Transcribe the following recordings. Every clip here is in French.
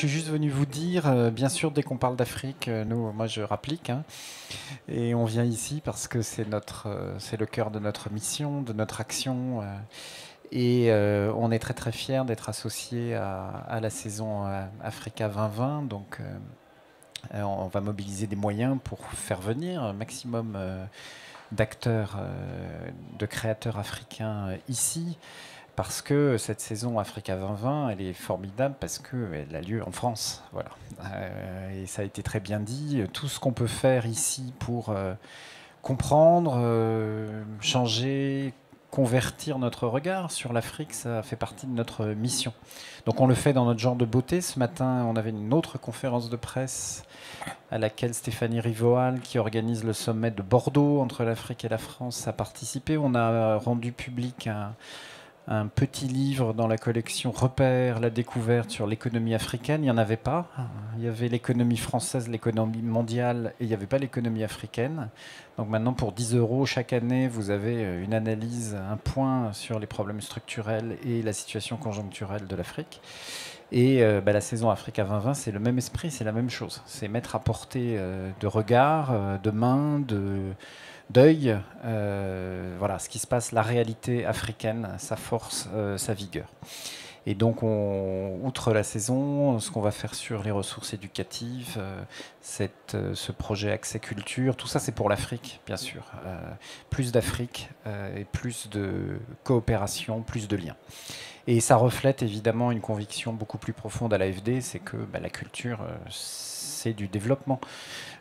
suis juste venu vous dire, bien sûr, dès qu'on parle d'Afrique, moi je rapplique, hein, et on vient ici parce que c'est le cœur de notre mission, de notre action, et on est très très fiers d'être associés à la saison Africa 2020, donc on va mobiliser des moyens pour faire venir un maximum d'acteurs, de créateurs africains ici. Parce que cette saison Africa 2020, elle est formidable parce qu'elle a lieu en France. Voilà. Et ça a été très bien dit. Tout ce qu'on peut faire ici pour comprendre, changer, convertir notre regard sur l'Afrique, ça fait partie de notre mission. Donc on le fait dans notre genre de beauté. Ce matin, on avait une autre conférence de presse à laquelle Stéphanie Rivoal, qui organise le sommet de Bordeaux entre l'Afrique et la France, a participé. On a rendu public un petit livre dans la collection Repères, la découverte sur l'économie africaine. Il n'y en avait pas. Il y avait l'économie française, l'économie mondiale, et il n'y avait pas l'économie africaine. Donc maintenant, pour 10 € chaque année, vous avez une analyse, un point sur les problèmes structurels et la situation conjoncturelle de l'Afrique. Et la saison Africa 2020, c'est le même esprit, c'est la même chose. C'est mettre à portée de regard, de main, d'œil, voilà, ce qui se passe, la réalité africaine, sa force, sa vigueur. Et donc, outre la saison, ce qu'on va faire sur les ressources éducatives, ce projet Accès Culture, tout ça c'est pour l'Afrique, bien sûr. Plus d'Afrique et plus de coopération, plus de liens. Et ça reflète évidemment une conviction beaucoup plus profonde à l'AFD, c'est que la culture, c'est du développement.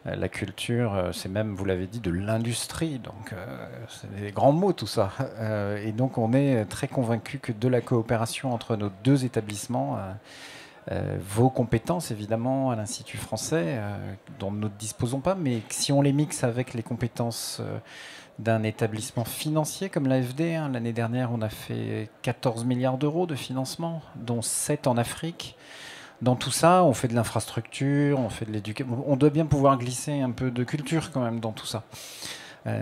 La culture, c'est même, vous l'avez dit, de l'industrie. Donc, c'est des grands mots tout ça. Et donc, on est très convaincu que de la coopération entre nos deux établissements, vos compétences évidemment à l'Institut français, dont nous ne disposons pas, mais si on les mixe avec les compétences d'un établissement financier comme l'AFD, hein, l'année dernière, on a fait 14 milliards d'euros de financement, dont 7 en Afrique. Dans tout ça, on fait de l'infrastructure, on fait de l'éducation. On doit bien pouvoir glisser un peu de culture quand même dans tout ça.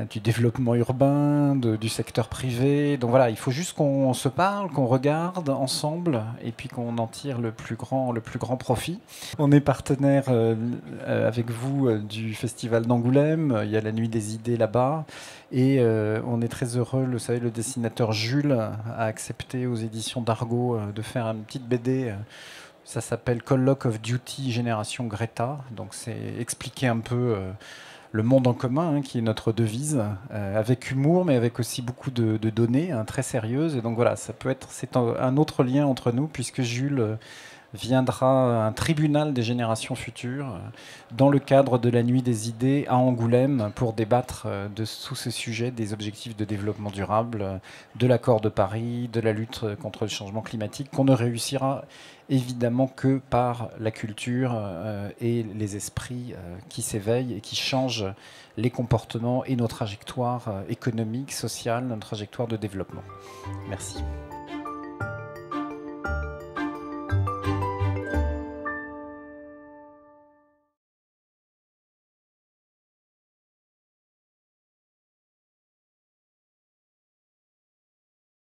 Du développement urbain, du secteur privé. Donc voilà, il faut juste qu'on se parle, qu'on regarde ensemble et puis qu'on en tire le plus grand profit. On est partenaire avec vous du Festival d'Angoulême. Il y a la Nuit des idées là-bas. Et on est très heureux, vous savez, le dessinateur Jules a accepté aux éditions d'Argo de faire une petite BD. Ça s'appelle Colloque of Duty Génération Greta. Donc c'est expliquer un peu le monde en commun, hein, qui est notre devise, avec humour, mais avec aussi beaucoup de données très sérieuses. Et donc voilà, c'est un autre lien entre nous, puisque Jules viendra un tribunal des générations futures dans le cadre de la Nuit des idées à Angoulême pour débattre de tous ces sujets, des objectifs de développement durable, de l'accord de Paris, de la lutte contre le changement climatique, qu'on ne réussira évidemment que par la culture et les esprits qui s'éveillent et qui changent les comportements et nos trajectoires économiques, sociales, notre trajectoire de développement. Merci.